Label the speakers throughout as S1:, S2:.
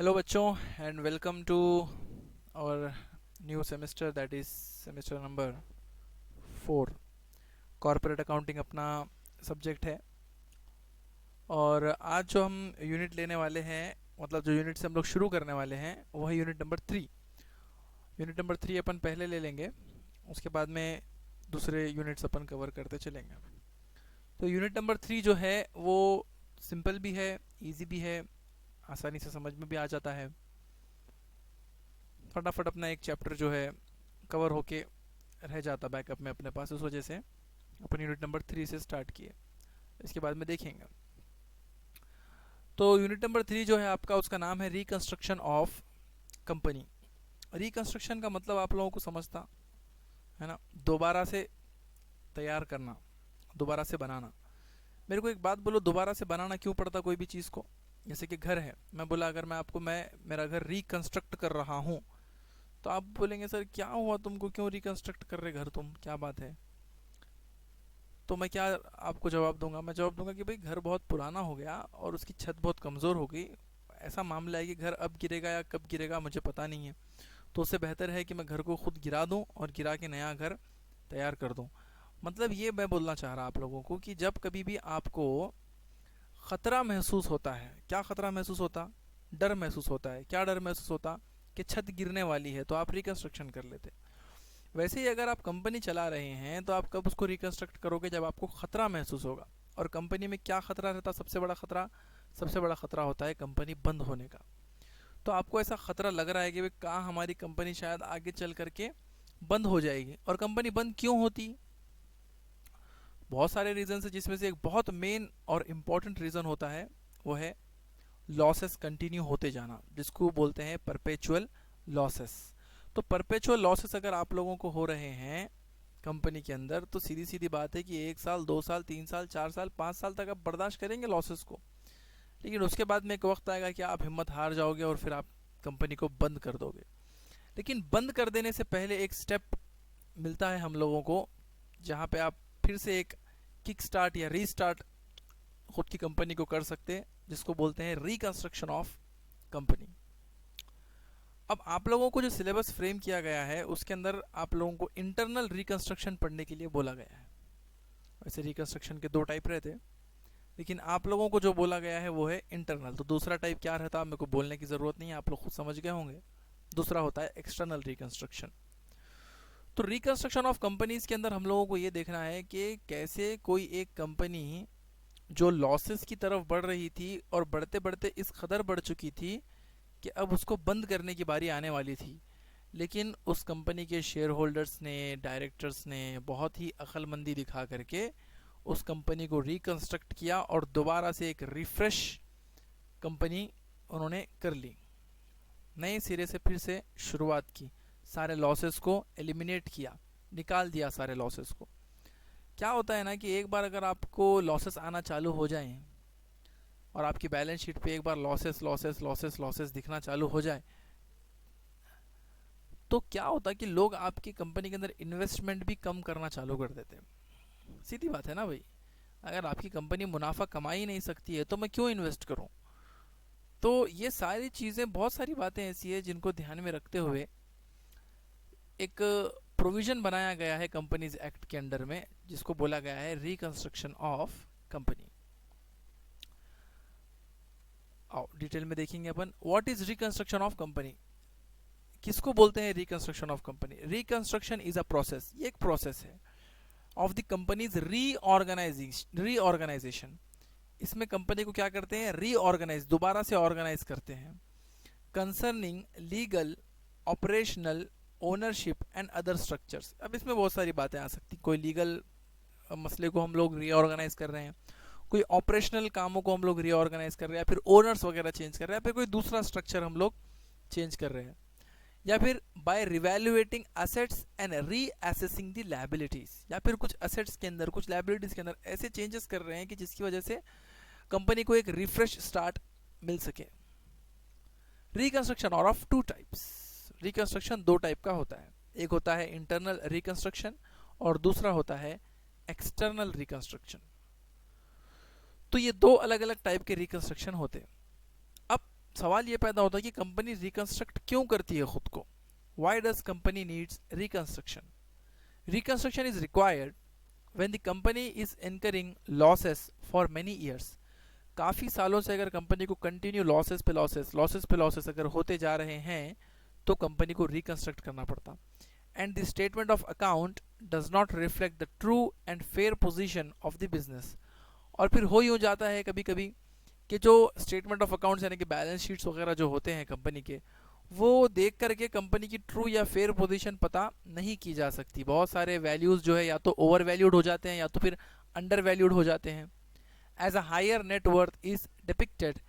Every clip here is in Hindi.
S1: Hello बच्चों and welcome to our new semester, that is semester number 4। Corporate accounting अपना सब्जेक्ट है और आज जो हम यूनिट लेने वाले हैं, मतलब जो यूनिट से हम लोग शुरू करने वाले हैं वो है यूनिट नंबर 3। यूनिट नंबर 3 अपन पहले ले लेंगे, उसके बाद में दूसरे यूनिट्स अपन कवर करते चलेंगे। तो यूनिट नंबर 3 जो है वो सिंपल भी है, इजी भी है, आसानी से समझ में भी आ जाता है। फटाफट अपना एक चैप्टर जो है कवर होके रह जाता बैकअप में अपने पास, उस वजह से अपन यूनिट नंबर 3 से स्टार्ट किए, इसके बाद में देखेंगे। तो यूनिट नंबर 3 जो है आपका, उसका नाम है रिकंस्ट्रक्शन ऑफ कंपनी। रिकंस्ट्रक्शन का मतलब आप लोगों को समझता है ना, दोबारा से तैयार करना, दोबारा से बनाना। मेरे को एक बात बोलो, दोबारा से बनाना क्यों पड़ता कोई भी चीज़ को? जैसे कि घर है, मैं बोला अगर मैं आपको मेरा घर रिकंस्ट्रक्ट कर रहा हूँ, तो आप बोलेंगे सर क्या हुआ तुमको, क्यों रिकंस्ट्रक्ट कर रहे घर तुम, क्या बात है? तो मैं क्या आपको जवाब दूंगा? मैं जवाब दूंगा कि भाई घर बहुत पुराना हो गया और उसकी छत बहुत कमज़ोर हो गई। ऐसा मामला है कि घर अब गिरेगा या कब गिरेगा मुझे पता नहीं है, तो उससे बेहतर है कि मैं घर को खुद गिरा दूं और गिरा के नया घर तैयार कर दूं। मतलब ये मैं बोलना चाह रहा आप लोगों को कि जब कभी भी आपको ख़तरा महसूस होता है, क्या ख़तरा महसूस होता? डर महसूस होता है। क्या डर महसूस होता? कि छत गिरने वाली है, तो आप रिकंस्ट्रक्शन कर लेते। वैसे ही अगर आप कंपनी चला रहे हैं तो आप कब उसको रिकंस्ट्रक्ट करोगे? जब आपको ख़तरा महसूस होगा। और कंपनी में क्या ख़तरा रहता? सबसे बड़ा ख़तरा, सबसे बड़ा ख़तरा होता है कंपनी बंद होने का। तो आपको ऐसा ख़तरा लग रहा है कि भाई कहाँ हमारी कंपनी शायद आगे चल करके बंद हो जाएगी। और कंपनी बंद क्यों होती? बहुत सारे रीज़न है, जिसमें से एक बहुत मेन और इम्पॉर्टेंट रीज़न होता है, वो है लॉसेस कंटिन्यू होते जाना, जिसको बोलते हैं परपेचुअल लॉसेस। तो परपेचुअल लॉसेस अगर आप लोगों को हो रहे हैं कंपनी के अंदर, तो सीधी सीधी बात है कि 1 साल 2 साल 3 साल 4 साल 5 साल तक आप बर्दाश्त करेंगे लॉसेस को। लेकिन उसके बाद में एक वक्त आएगा कि आप हिम्मत हार जाओगे और फिर आप कंपनी को बंद कर दोगे। लेकिन बंद कर देने से पहले एक स्टेप मिलता है हम लोगों को, जहाँ पे आप फिर से एक किक स्टार्ट या रीस्टार्ट खुद की कंपनी को कर सकते हैं, जिसको बोलते हैं रिकंस्ट्रक्शन ऑफ कंपनी। अब आप लोगों को जो सिलेबस फ्रेम किया गया है उसके अंदर आप लोगों को इंटरनल रिकंस्ट्रक्शन पढ़ने के लिए बोला गया है। वैसे रिकंस्ट्रक्शन के 2 टाइप रहते, लेकिन आप लोगों को जो बोला गया है वो है इंटरनल। तो दूसरा टाइप क्या रहता, मेरे को बोलने की ज़रूरत नहीं है, आप लोग खुद समझ गए होंगे। दूसरा होता है एक्सटर्नल रिकंस्ट्रक्शन। तो रिकंस्ट्रक्शन ऑफ कंपनीज के अंदर हम लोगों को ये देखना है कि कैसे कोई एक कंपनी जो लॉसेस की तरफ बढ़ रही थी और बढ़ते बढ़ते इस कदर बढ़ चुकी थी कि अब उसको बंद करने की बारी आने वाली थी, लेकिन उस कंपनी के शेयर होल्डर्स ने, डायरेक्टर्स ने बहुत ही अक्लमंदी दिखा करके उस कंपनी को रिकंस्ट्रक्ट किया और दोबारा से एक रिफ्रेश कंपनी उन्होंने कर ली, नए सिरे से फिर से शुरुआत की, सारे लॉसेस को एलिमिनेट किया, निकाल दिया सारे लॉसेस को। क्या होता है ना कि एक बार अगर आपको लॉसेस आना चालू हो जाएं और आपकी बैलेंस शीट पे एक बार लॉसेस लॉसेस लॉसेस लॉसेस दिखना चालू हो जाए, तो क्या होता है कि लोग आपकी कंपनी के अंदर इन्वेस्टमेंट भी कम करना चालू कर देते हैं। सीधी बात है ना भाई, अगर आपकी कंपनी मुनाफा कमा ही नहीं सकती है तो मैं क्यों इन्वेस्ट करूं? तो ये सारी चीज़ें, बहुत सारी बातें ऐसी है जिनको ध्यान में रखते हुए एक प्रोविज़न बनाया गया है कंपनीज एक्ट के अंडर में, जिसको बोला गया है रिकंस्ट्रक्शन ऑफ कंपनी। आओ डिटेल में देखेंगे अपन, what is reconstruction of company, किसको बोलते हैं reconstruction of company? Reconstruction is a process, ये एक प्रोसेस है ऑफ द कंपनीज रीऑर्गेनाइजेशन। इसमें कंपनी को क्या करते हैं? रीऑर्गेनाइज, दोबारा से ऑर्गेनाइज करते हैं। Concerning legal, operational, ownership and other structures. अब इसमें बहुत सारी बातें आ सकती, कोई लीगल मसले को हम लोग रीऑर्गेनाइज कर रहे हैं, कोई ऑपरेशनल कामों को हम लोग रीऑर्गेनाइज कर रहे हैं, या फिर ओनर्स वगैरह चेंज कर रहे हैं, या फिर कोई दूसरा स्ट्रक्चर हम लोग चेंज कर रहे हैं, या फिर by revaluating assets and reassessing the liabilities, या फिर कुछ असेट्स के अंदर, कुछ लायबिलिटीज के अंदर ऐसे चेंजेस कर रहे हैं कि जिसकी वजह से कंपनी को एक रिफ्रेश स्टार्ट मिल सके। रिकंस्ट्रक्शन और ऑफ 2 टाइप्स, रिकंस्ट्रक्शन 2 टाइप का होता है, एक होता है इंटरनल रिकंस्ट्रक्शन और दूसरा होता है एक्सटर्नल रिकंस्ट्रक्शन। तो ये 2 अलग अलग टाइप के रिकंस्ट्रक्शन होते हैं। अब सवाल ये पैदा होता है कि कंपनी रिकंस्ट्रक्ट क्यों करती है खुद को. Why does company needs reconstruction. Reconstruction is required when the company is incurring losses for many years. काफ़ी सालों से अगर कंपनी को कंटिन्यू लॉसेस पे लॉसेस अगर होते जा रहे हैं तो कंपनी को रिकंस्ट्रक्ट करना पड़ता. And the statement of account does not reflect the true and fair position of the business. और फिर हो यूँ जाता है कभी कभी कि जो स्टेटमेंट ऑफ अकाउंट्स यानी कि बैलेंस शीट्स वगैरह जो होते हैं कंपनी के, वो देख करके कंपनी की ट्रू या फेयर पोजीशन पता नहीं की जा सकती. बहुत सारे वैल्यूज़ जो है या तो ओवर वैल्यूड हो जाते हैं या तो फिर अंडर वैल्यूड हो जाते हैं. As a higher net worth is depicted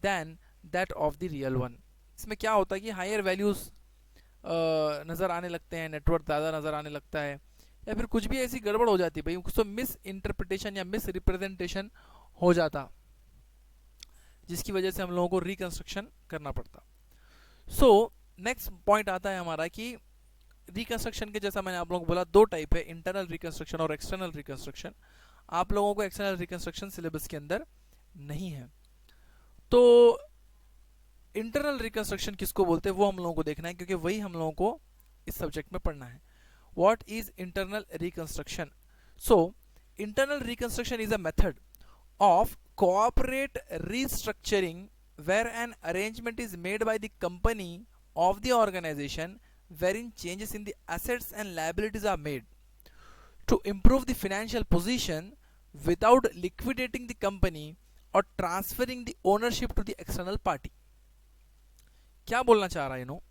S1: than that of the real one. इसमें क्या होता है कि हायर वैल्यूज़ नज़र आने लगते हैं, नेटवर्थ ज़्यादा नज़र आने लगता है, या फिर कुछ भी ऐसी गड़बड़ हो जाती है भाई, कुछ तो मिस इंटरप्रिटेशन या मिस रिप्रेजेंटेशन हो जाता, जिसकी वजह से हम लोगों को रिकंस्ट्रक्शन करना पड़ता. सो नेक्स्ट पॉइंट आता है हमारा कि रिकंस्ट्रक्शन के, जैसा मैंने आप लोगों को बोला, दो टाइप है, इंटरनल रिकंस्ट्रक्शन और एक्सटर्नल रिकंस्ट्रक्शन. आप लोगों को एक्सटर्नल रिकंस्ट्रक्शन सिलेबस के अंदर नहीं है. तो इंटरनल रिकंस्ट्रक्शन किसको बोलते हैं वो हम लोगों को देखना है, क्योंकि वही हम लोगों को इस सब्जेक्ट में पढ़ना है. What is internal reconstruction. So internal reconstruction is a method of corporate restructuring where an arrangement is made by the company of the organization wherein changes in the assets and liabilities are made to improve the financial position without liquidating the company or transferring the ownership to the external party. क्या बोलना चाह रहा है नो.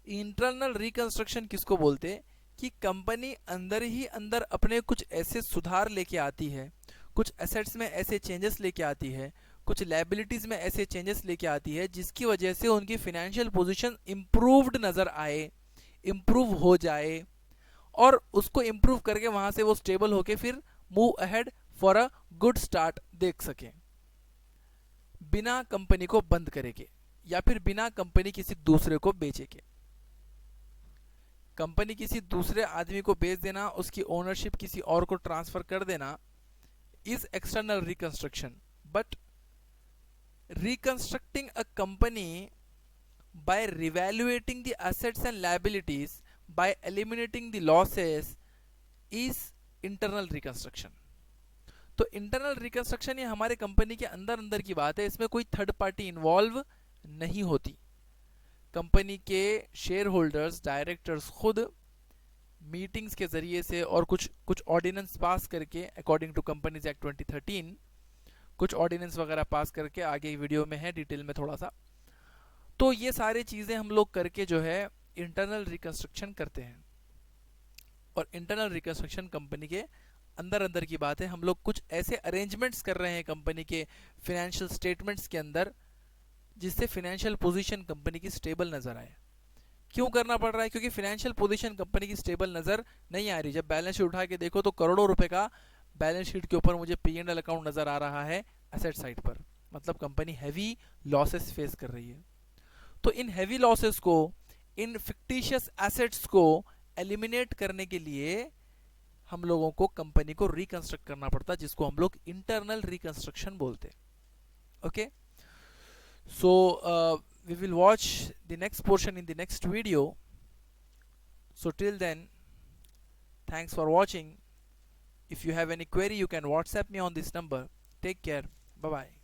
S1: इंटरनल रिकंस्ट्रक्शन किसको बोलते कि कंपनी अंदर ही अंदर अपने कुछ ऐसे सुधार लेके आती है, कुछ एसेट्स में ऐसे चेंजेस लेके आती है, कुछ लायबिलिटीज में ऐसे चेंजेस लेके आती है जिसकी वजह से उनकी फाइनेंशियल पोजीशन इम्प्रूव्ड नज़र आए, इम्प्रूव हो जाए, और उसको इम्प्रूव करके वहाँ से वो स्टेबल होके फिर move ahead for a good start देख सकें, बिना कंपनी को बंद करेंगे या फिर बिना कंपनी किसी दूसरे को बेचेंगे. कंपनी किसी दूसरे आदमी को बेच देना, उसकी ओनरशिप किसी और को ट्रांसफर कर देना is external reconstruction. But reconstructing a company by revaluating the assets and liabilities by eliminating the losses is internal reconstruction. तो इंटरनल रिकंस्ट्रक्शन ये हमारे कंपनी के अंदर अंदर की बात है, इसमें कोई थर्ड पार्टी इन्वॉल्व नहीं होती. कंपनी के शेयर होल्डर्स, डायरेक्टर्स खुद मीटिंग्स के ज़रिए से और कुछ ऑर्डिनेंस पास करके अकॉर्डिंग टू कंपनीज एक्ट 2013, कुछ ऑर्डिनेंस वगैरह पास करके, आगे वीडियो में है डिटेल में थोड़ा सा, तो ये सारी चीज़ें हम लोग करके जो है इंटरनल रिकंस्ट्रक्शन करते हैं. और इंटरनल रिकंस्ट्रक्शन कंपनी के अंदर अंदर की बात है. हम लोग कुछ ऐसे अरेंजमेंट्स कर रहे हैं कंपनी के फिनेंशियल स्टेटमेंट्स के अंदर जिससे फिनेंशियल पोजीशन कंपनी की स्टेबल नज़र आए. क्यों करना पड़ रहा है? क्योंकि फाइनेंशियल पोजीशन कंपनी की स्टेबल नज़र नहीं आ रही. जब बैलेंस शीट उठा के देखो तो करोड़ों रुपए का बैलेंस शीट के ऊपर मुझे P&L अकाउंट नज़र आ रहा है एसेट साइड पर, मतलब कंपनी हैवी लॉसेस फेस कर रही है. तो इन हैवी लॉसेस को, इन फिक्टिशियस एसेट्स को एलिमिनेट करने के लिए हम लोगों को कंपनी को रिकंस्ट्रक्ट करना पड़ता है, जिसको हम लोग इंटरनल रिकंस्ट्रक्शन बोलते हैं. Okay, so we will watch the next portion in the next video. So till then, thanks for watching. If you have any query, you can WhatsApp me on this number. Take care. Bye bye.